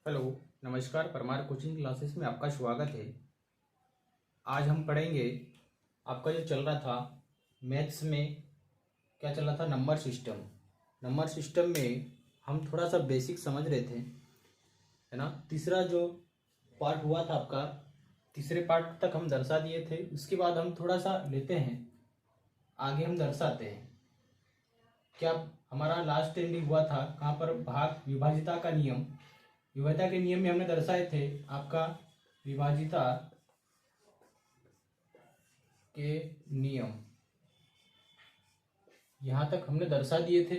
Hello, नमस्कार। Parmar coaching classes में आपका स्वागत है। आज हम पढ़ेंगे आपका जो चल रहा था मैथ्स में, क्या चल रहा था, नंबर सिस्टम में हम थोड़ा सा बेसिक समझ रहे थे, है ना। तीसरा जो पार्ट हुआ था आपका, तीसरे पार्ट तक हम दर्शा दिए थे। उसके बाद हम थोड़ा सा लेते हैं आगे, हम दर्शाते हैं क्या हमारा लास्ट एंडिंग हुआ था, कहाँ पर भाग विभाजिता का नियम, विभाजिता के नियम में हमने दर्शाए थे आपका विभाजिता के नियम, यहाँ तक हमने दर्शा दिए थे।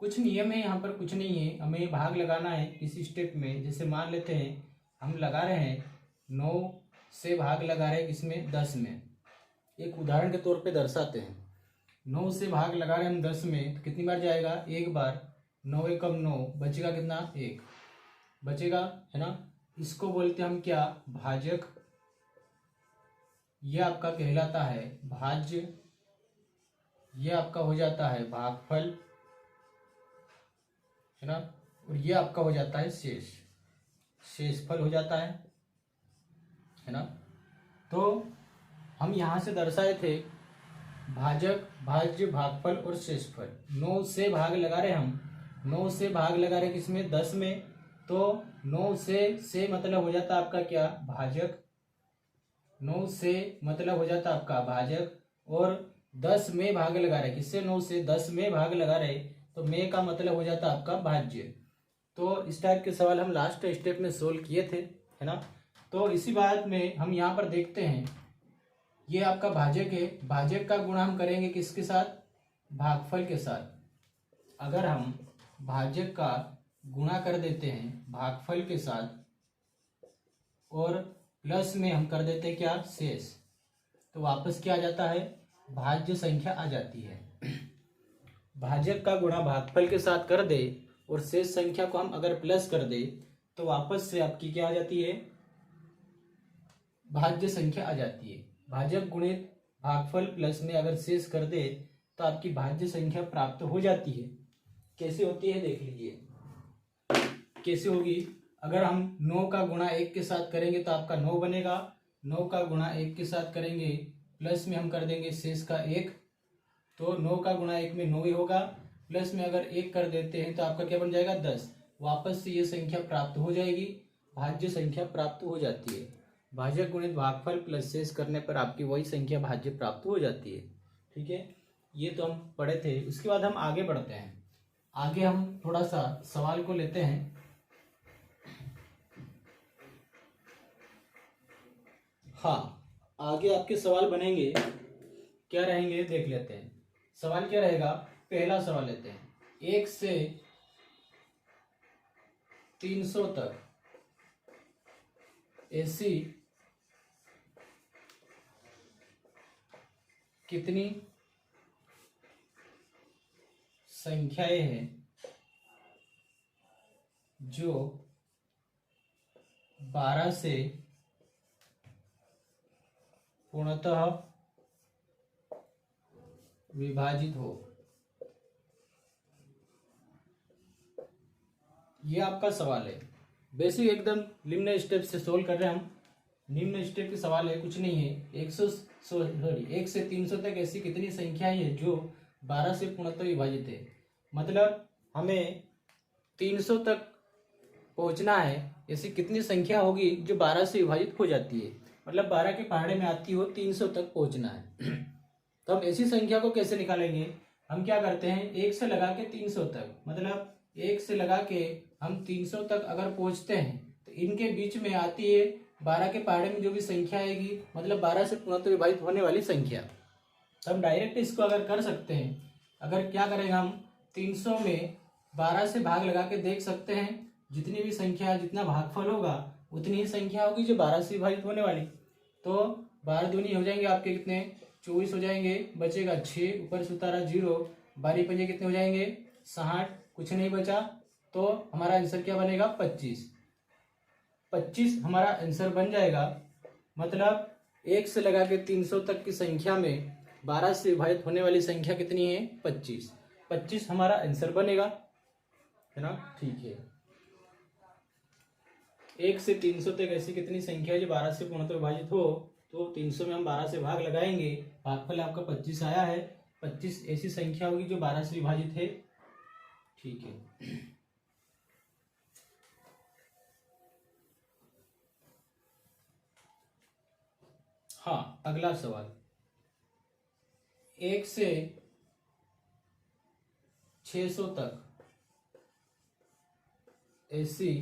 कुछ नियम है यहाँ पर, कुछ नहीं है, हमें भाग लगाना है किसी स्टेप में। जैसे मान लेते हैं हम लगा रहे हैं 9 से भाग लगा रहे हैं किसमें, 10 में। एक उदाहरण के तौर पे दर्शाते हैं। 9 से भाग लगा रहे हैं हम 10 में, तो कितनी बार जाएगा, एक बार। 9 एकम 9, बचेगा कितना, 1 बचेगा, है ना। इसको बोलते हम क्या, भाजक। ये आपका कहलाता है भाज्य। ये आपका हो जाता है भागफल, है ना। और ये आपका हो जाता है शेषफल हो जाता है ना। तो हम यहाँ से दर्शाए थे भाजक, भाज्य, भागफल और शेषफल। 9 से भाग लगा रहे हम, 9 से भाग लगा रहे किसमें, 10 में। तो 9 से मतलब हो जाता आपका क्या, भाजक। 9 से मतलब हो जाता आपका भाजक, और 10 में भाग लगा रहे किससे, 9 से 10 में भाग लगा रहे, तो में का मतलब हो जाता आपका भाज्य। तो इस टाइप के सवाल हम लास्ट स्टेप में सोल्व किए थे, है ना। तो इसी बात में हम यहाँ पर देखते हैं, ये आपका भाजक है। भाजक का गुणा हम करेंगे किसके साथ, भागफल के साथ। अगर हम भाजक का गुणा कर देते हैं भागफल के साथ, और प्लस में हम कर देते हैं क्या, शेष, तो वापस क्या आ जाता है, भाज्य संख्या आ जाती है। भाजक का गुणा भागफल के साथ कर दे और शेष संख्या को हम अगर प्लस कर दे, तो वापस से आपकी क्या आ जाती है, भाज्य संख्या आ जाती है। भाजक गुणित भागफल प्लस में अगर शेष कर दे, तो आपकी भाज्य संख्या प्राप्त हो जाती है। कैसे होती है देख लीजिए, कैसे होगी। अगर हम 9 का गुणा 1 के साथ करेंगे तो आपका 9 बनेगा। 9 का गुणा 1 के साथ करेंगे, प्लस में हम कर देंगे शेष का 1, तो 9 का गुणा 1 में 9 ही होगा। प्लस में अगर 1 कर देते हैं तो आपका क्या बन जाएगा, 10। वापस से ये संख्या प्राप्त हो जाएगी, भाज्य संख्या प्राप्त हो जाती है। भाजक गुणित भागफल प्लस शेष करने पर आपकी वही संख्या भाज्य प्राप्त हो जाती है। ठीक है, ये तो हम पढ़े थे। उसके बाद हम आगे बढ़ते हैं। आगे हम थोड़ा सा सवाल को लेते हैं। हाँ, आगे आपके सवाल बनेंगे, क्या रहेंगे देख लेते हैं। सवाल क्या रहेगा, पहला सवाल लेते हैं। 1 से 300 तक ऐसी कितनी संख्याएं हैं जो 12 से पूर्णतः विभाजित हो। ये आपका सवाल है। बेसिक एकदम निम्न स्टेप से सोल्व कर रहे हैं हम। निम्न स्टेप के सवाल है, कुछ नहीं है। 1 से 300 तक ऐसी कितनी संख्याएं हैं जो 12 से पूर्णतः विभाजित है। मतलब हमें 300 तक पहुंचना है, ऐसी कितनी संख्या होगी जो 12 से विभाजित हो जाती है। मतलब 12 के पहाड़े में आती हो, 300 तक पहुंचना है। तो हम ऐसी संख्या को कैसे निकालेंगे, हम क्या करते हैं, 1 से लगा के 300 तक, मतलब 1 से लगा के हम 300 तक अगर पहुंचते हैं, तो इनके बीच में आती है 12 के पहाड़े में जो भी संख्या आएगी, मतलब 12 से पूर्णतः विभाजित होने वाली संख्या। तो हम डायरेक्ट इसको अगर कर सकते हैं, अगर क्या करेंगे हम 300 में 12 से भाग लगा के देख सकते हैं, जितनी भी संख्या, जितना भागफल होगा उतनी ही संख्या होगी जो 12 से विभाजित होने वाली। तो 12 दूनी हो जाएंगे आपके कितने, 24 हो जाएंगे, बचेगा 6, ऊपर से उतारा 0, 12 पंजे कितने हो जाएंगे, 60, कुछ नहीं बचा। तो हमारा आंसर क्या बनेगा, 25। 25 हमारा आंसर बन जाएगा। मतलब 1 से लगा के 300 तक की संख्या में 12 से विभाजित होने वाली संख्या कितनी है, 25। 25 हमारा आंसर बनेगा, है ना। ठीक है, 1 से 300 तक ऐसी कितनी संख्या है जो 12 से पूर्णतः विभाजित हो, तो 300 में हम 12 से भाग लगाएंगे, भागफल आपका 25 आया है। 25 ऐसी संख्या होगी जो 12 से विभाजित है। ठीक है, हाँ अगला सवाल, 1 से 600 तक ऐसी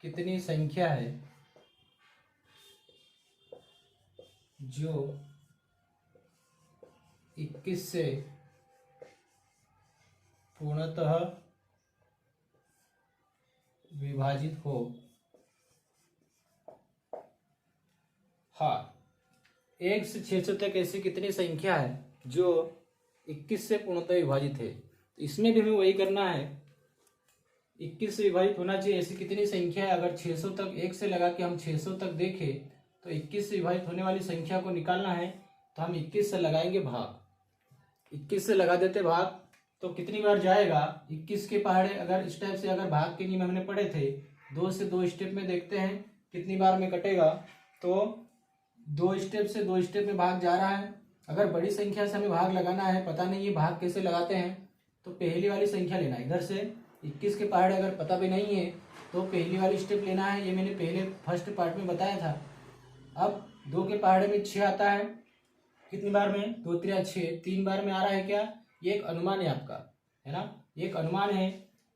कितनी संख्या है जो 21 से पूर्णतः विभाजित हो। हाँ, 1 से 600 तक ऐसी कितनी संख्या है जो 21 से पूर्णतः विभाजित है। तो इसमें भी हमें वही करना है, 21 से विभाजित होना चाहिए ऐसी कितनी संख्या है। अगर 600 तक 1 से लगा के हम 600 तक देखें तो 21 से विभाजित होने वाली संख्या को निकालना है, तो हम 21 से लगाएंगे भाग। 21 से लगा देते भाग, तो कितनी बार जाएगा 21 के पहाड़े। अगर इस टाइप से अगर भाग के नियम हमने पढ़े थे, 2 से 2 स्टेप में देखते हैं कितनी बार में कटेगा। तो 2 स्टेप से 2 स्टेप में भाग जा रहा है। अगर बड़ी संख्या से हमें भाग लगाना है, पता नहीं है भाग कैसे लगाते हैं, तो पहली वाली संख्या लेना है। इधर से 21 के पहाड़े अगर पता भी नहीं है तो पहली वाली स्टेप लेना है, ये मैंने पहले फर्स्ट पार्ट में बताया था। अब 2 के पहाड़े में 6 आता है, कितनी बार में, 2 3 6, 3 बार में आ रहा है क्या, ये एक अनुमान है आपका, है ना, ये एक अनुमान है।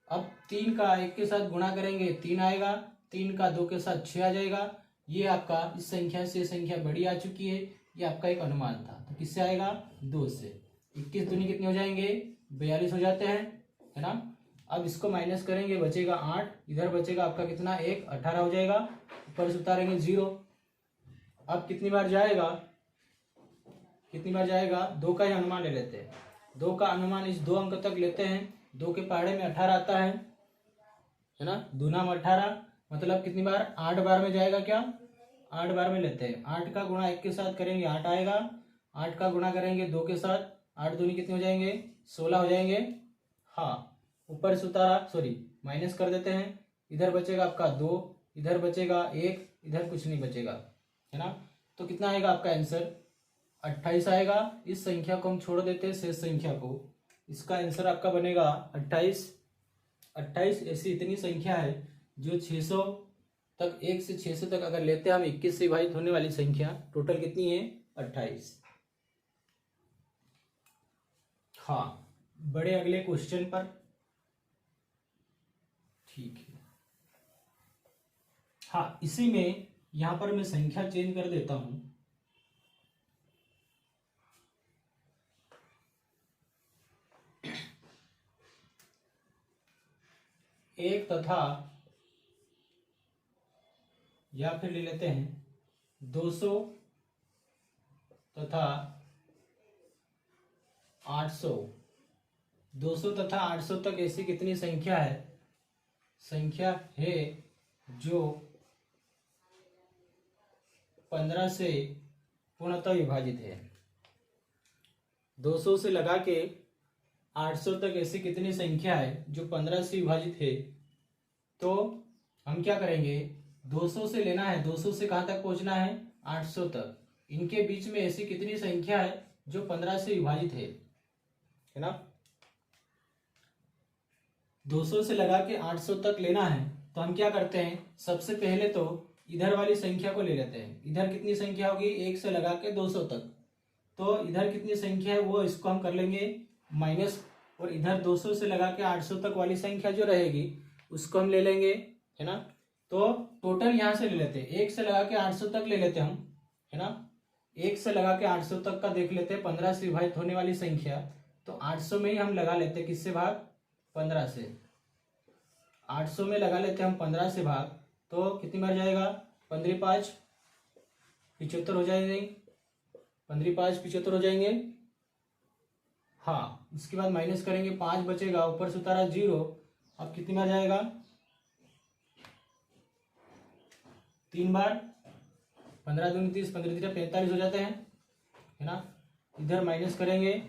अब 3 का 1 के साथ गुणा करेंगे 3 आएगा, 3 का 2 के साथ 6 आ जाएगा। ये आपका इस संख्या से संख्या बड़ी आ चुकी है, ये आपका एक अनुमान था। तो किससे आएगा, 2 से। 21 दूनी कितने हो जाएंगे, 42 हो जाते हैं, है ना। अब इसको माइनस करेंगे, बचेगा 8, इधर बचेगा आपका कितना 1, 18 हो जाएगा। ऊपर से उतारेंगे 0। अब कितनी बार जाएगा, कितनी बार जाएगा, 2 का ही अनुमान ले लेते हैं। 2 का अनुमान इस 2 अंक तक लेते हैं। 2 के पहाड़े में 18 आता है ना, दूना में 18, मतलब कितनी बार, 8 बार में जाएगा क्या, 8 बार में लेते हैं। 8 का गुणा 1 के साथ करेंगे 8 आएगा, 8 का गुणा करेंगे 2 के साथ, 8 दूनी कितने हो जाएंगे, 16 हो जाएंगे। हाँ, ऊपर से उतारा, सॉरी माइनस कर देते हैं। इधर बचेगा आपका 2, इधर बचेगा 1, इधर कुछ नहीं बचेगा, है ना। तो कितना आएगा आपका आंसर, 28 आएगा। इस संख्या को हम छोड़ देते हैं शेष संख्या को, इसका आंसर आपका बनेगा 28। 28 ऐसी इतनी संख्या है जो 600 तक, 1 से 600 तक अगर लेते हैं हम 21 से विभाजित होने वाली संख्या, टोटल कितनी है, 28। हाँ, बड़े अगले क्वेश्चन पर। ठीक है, हाँ इसी में यहां पर मैं संख्या चेंज कर देता हूं। एक तथा, या फिर ले लेते हैं 200 तथा 800। 200 तथा 800 तक ऐसी कितनी संख्या है, संख्या है जो 15 से पूर्णतः विभाजित है। 200 से लगा के 800 तक ऐसी कितनी संख्या है जो 15 से विभाजित है। तो हम क्या करेंगे, 200 से लेना है, 200 से कहां तक पहुंचना है, 800 तक। इनके बीच में ऐसी कितनी संख्या है जो 15 से विभाजित है ना। 200 से लगा के 800 तक लेना है, तो हम क्या करते हैं, सबसे पहले तो इधर वाली संख्या को ले लेते हैं। इधर कितनी संख्या होगी, 1 से लगा के 200 तक, तो इधर कितनी संख्या है वो इसको हम कर लेंगे माइनस, और इधर 200 से लगा के 800 तक वाली संख्या जो रहेगी उसको हम ले लेंगे, है ना। तो टोटल यहां से ले लेते हैं, 1 से लगा के 800 तक ले लेते हैं हम, है ना। 1 से लगा के 800 तक का देख लेते हैं, 15 से विभाजित होने वाली संख्या, तो 800 में ही हम लगा लेते हैं, किससे भाग, 15 से। 800 में लगा लेते हैं हम 15 से भाग, तो कितनी बार जाएगा, 15 5 75 हो जाएंगे, 15 5 75 हो जाएंगे। हाँ, उसके बाद माइनस करेंगे, 5 बचेगा, ऊपर से उतारा 0। अब कितनी बार जाएगा, 3 बार। 15 दूनी 30, 15 3 45 हो जाते हैं, है ना। इधर माइनस करेंगे,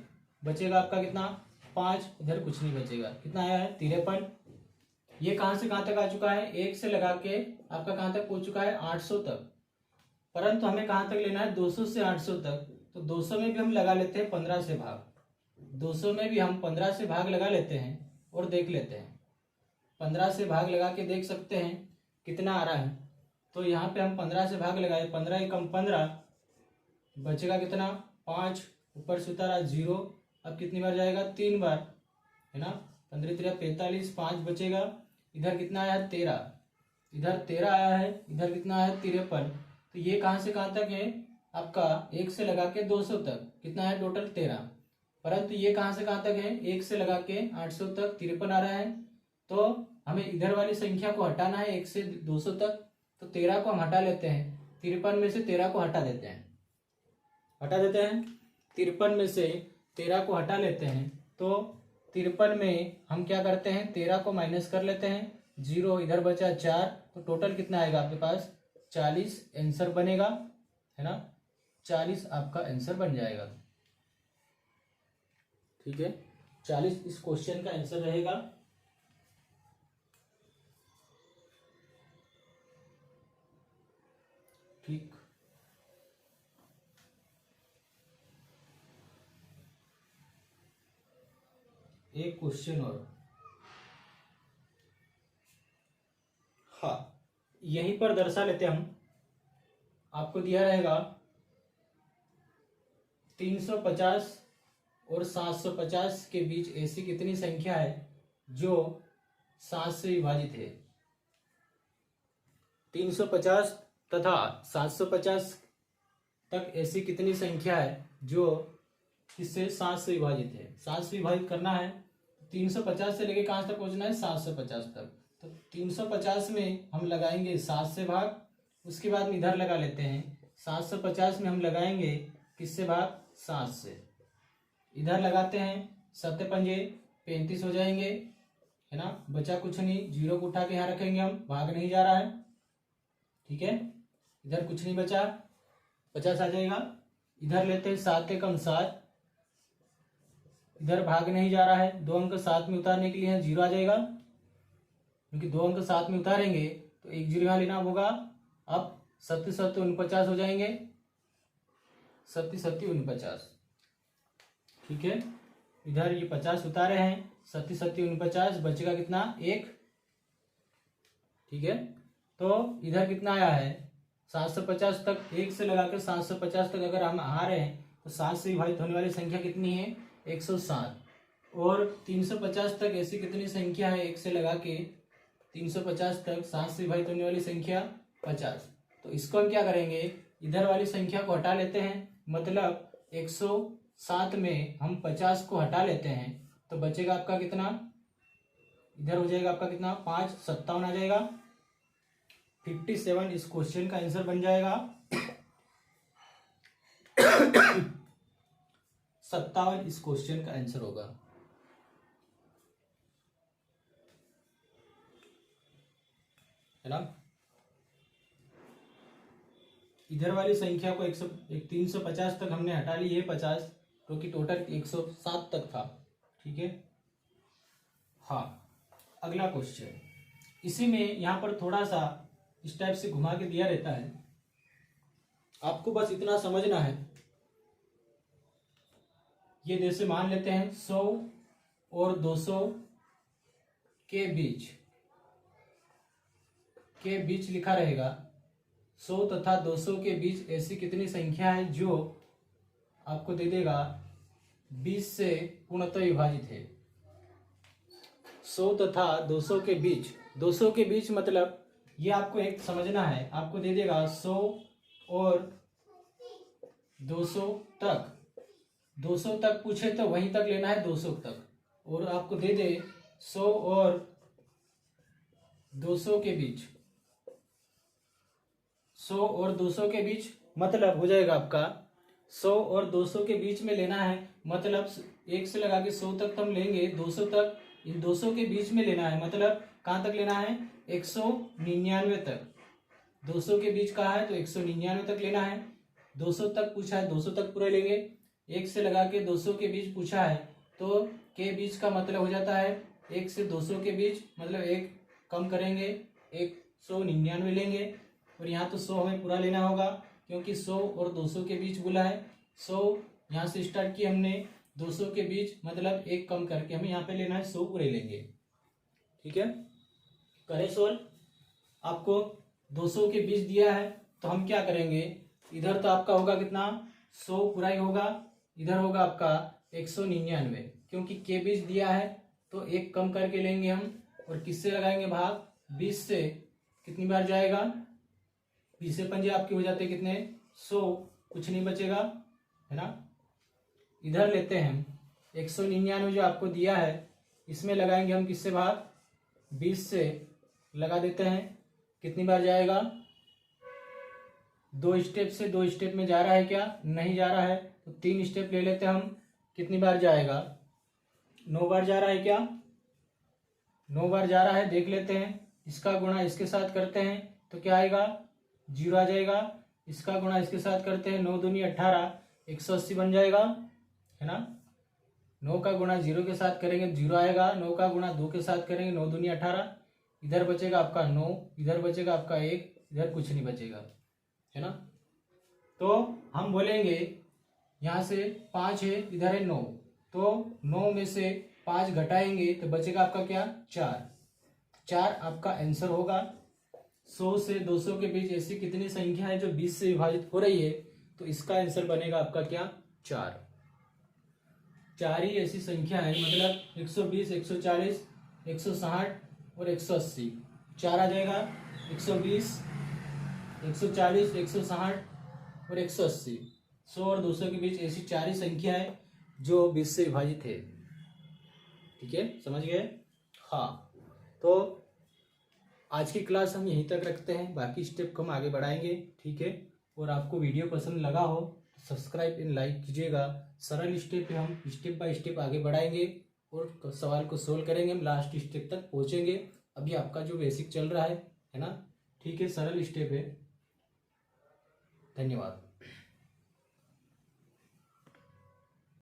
बचेगा आपका कितना, 5, इधर कुछ नहीं बचेगा, कितना आया है, 53। ये कहाँ से कहाँ तक आ चुका है, 1 से लगा के आपका कहाँ तक पहुंच चुका है, 800 तक। परंतु हमें कहाँ तक लेना है, 200 से 800 तक। तो 200 में भी हम लगा लेते हैं 15 से भाग, 200 में भी हम 15 से भाग लगा लेते हैं और देख लेते हैं। 15 से भाग लगा के देख सकते हैं कितना आ रहा है। तो यहाँ पे हम 15 से भाग लगाए, 15 एकम 15, बचेगा कितना, 5, ऊपर से उतारा 0। अब कितनी बार जाएगा, 3 बार, है ना। 15 3 45, 5 बचेगा। इधर कितना आया है, 13, इधर 13 आया है, इधर कितना आया है, 53। तो ये कहाँ से कहाँ तक है आपका, 1 से लगा के 200 तक कितना है, टोटल 13। परंतु ये कहाँ से कहाँ तक है, 1 से लगा के 800 तक 53 आ रहा है। तो हमें इधर वाली संख्या को हटाना है 1 से 200 तक। तो 13 को हम हटा लेते हैं, 53 में से 13 को हटा देते हैं, 53 में से 13 को हटा लेते हैं। तो 53 में हम क्या करते हैं, 13 को माइनस कर लेते हैं, 0, इधर बचा 4। तो टोटल कितना आएगा आपके पास, 40 आंसर बनेगा, है ना। 40 आपका आंसर बन जाएगा। ठीक है, 40 इस क्वेश्चन का आंसर रहेगा। ठीक, एक क्वेश्चन और, हाँ, यहीं पर दर्शा लेते हम। आपको दिया रहेगा 350 और 750 के बीच ऐसी कितनी संख्या है जो 7 से विभाजित है। 350 तथा 750 तक ऐसी कितनी संख्या है जो इससे 7 से विभाजित है। 7 से विभाजित करना है, 350 से लेके कहाँ तक पहुंचना है, 750 तक। तो 350 में हम लगाएंगे 7 से भाग, उसके बाद में इधर लगा लेते हैं 750 में हम लगाएंगे किससे भाग, 7 से। इधर लगाते हैं 7 पंजे 35 हो जाएंगे, है ना। बचा कुछ नहीं, 0 को उठा के यहाँ रखेंगे हम, भाग नहीं जा रहा है। ठीक है, इधर कुछ नहीं बचा, 50 आ जाएगा। इधर लेते हैं 7 एकम 7, इधर भाग नहीं जा रहा है, 2 अंक 7 में उतारने के लिए 0 आ जाएगा, क्योंकि 2 अंक 7 में उतारेंगे तो 1 0 यहाँ लेना होगा। अब 7 7 49 हो जाएंगे, 7 7 49। ठीक है, इधर ये 50 उतारे हैं, 7 7 49, बचेगा कितना, 1। ठीक है, तो इधर कितना आया है, 750 तक, 1 से लगाकर 750 तक अगर हम आ रहे हैं तो 7 से विभाजित होने वाली संख्या कितनी है, 107। और 350 तक ऐसी कितनी संख्या है, 1 से लगा के 350 तक 7 से विभाजित होने वाली संख्या 50। तो इसको हम क्या करेंगे, इधर वाली संख्या को हटा लेते हैं, मतलब 107 में हम 50 को हटा लेते हैं तो बचेगा आपका कितना, इधर हो जाएगा आपका कितना, 5 57 आ जाएगा। 57 इस क्वेश्चन का आंसर बन जाएगा। 57 इस क्वेश्चन का आंसर होगा, है ना। इधर वाली संख्या को 350 तक हमने हटा ली है 50, क्योंकि टोटल 107 तक था। ठीक है, हाँ, अगला क्वेश्चन, इसी में यहां पर थोड़ा सा इस टाइप से घुमा के दिया रहता है, आपको बस इतना समझना है। ये जैसे मान लेते हैं 100 और 200 के बीच लिखा रहेगा, 100 तथा 200 के बीच ऐसी कितनी संख्या है जो आपको दे देगा 20 से पूर्णतः विभाजित है। 100 तथा 200 के बीच, 200 के बीच मतलब ये आपको एक समझना है, आपको दे देगा 100 और 200 तक, 200 तक पूछे तो वहीं तक लेना है 200 तक, और आपको दे दे 100 और 200 के बीच, 100 और 200 के बीच मतलब हो जाएगा आपका 100 और 200 के बीच में लेना है, मतलब 1 से लगा के 100 तक तो हम लेंगे, 200 तक, इन 200 के बीच में लेना है, मतलब कहाँ तक लेना है, 199 तक। 200 के बीच कहा है तो 199 तक लेना है। 200 तक पूछा है, 200 तक पूरा लेंगे। 1 से लगा के 200 के बीच पूछा है तो के बीच का मतलब हो जाता है 1 से 200 के बीच, मतलब 1 कम करेंगे 199 लेंगे, और यहाँ तो 100 हमें पूरा लेना होगा क्योंकि 100 और 200 के बीच बोला है। 100 यहाँ से स्टार्ट किया हमने, 200 के बीच मतलब 1 कम करके हमें यहाँ पे लेना है, 100 पूरे लेंगे। ठीक है, करें सोल्व। आपको 200 के बीच दिया है तो हम क्या करेंगे, इधर तो आपका होगा कितना 100 पूरा ही होगा, इधर होगा आपका 199 क्योंकि के बीच दिया है तो 1 कम करके लेंगे हम, और किससे लगाएंगे भाग, 20 से। कितनी बार जाएगा, 20 से 5 आपके हो जाते कितने 100, कुछ नहीं बचेगा, है ना। इधर लेते हैं हम 199 जो आपको दिया है, इसमें लगाएंगे हम किससे भाग, 20 से लगा देते हैं। कितनी बार जाएगा, 2 स्टेप से, 2 स्टेप में जा रहा है क्या, नहीं जा रहा है, तो 3 स्टेप ले लेते हैं हम। कितनी बार जाएगा, 9 बार जा रहा है क्या, 9 बार जा रहा है, देख लेते हैं। इसका गुणा इसके साथ करते हैं तो क्या आएगा, 0 आ जाएगा। इसका गुणा इसके साथ करते हैं, 9 दूनी 18, 180 बन जाएगा, है ना। 9 का गुणा 0 के साथ करेंगे 0 आएगा, 9 का गुणा 2 के साथ करेंगे 9 दूनी 18, इधर बचेगा आपका 9, इधर बचेगा आपका 1, इधर कुछ नहीं बचेगा, है ना। तो हम बोलेंगे यहाँ से 5 है, इधर है 9, तो 9 में से 5 घटाएंगे तो बचेगा आपका क्या, 4 आपका आंसर होगा। 100 से 200 के बीच ऐसी कितनी संख्या है जो 20 से विभाजित हो रही है, तो इसका आंसर बनेगा आपका क्या, 4 ही ऐसी संख्या है, मतलब 120, 140, 160 और 180, 4 आ जाएगा। 120, 140, 160 और 180, 100 और 200 के बीच ऐसी 4 ही संख्या है जो 20 से विभाजित है। ठीक है, समझ गए। हाँ, तो आज की क्लास हम यहीं तक रखते हैं, बाकी स्टेप को हम आगे बढ़ाएंगे। ठीक है, और आपको वीडियो पसंद लगा हो तो सब्सक्राइब एंड लाइक कीजिएगा। सरल स्टेप है, हम स्टेप बाय स्टेप आगे बढ़ाएंगे और सवाल को सोल्व करेंगे, हम लास्ट स्टेप तक पहुंचेंगे। अभी आपका जो बेसिक चल रहा है ना। ठीक है, सरल स्टेप है। धन्यवाद।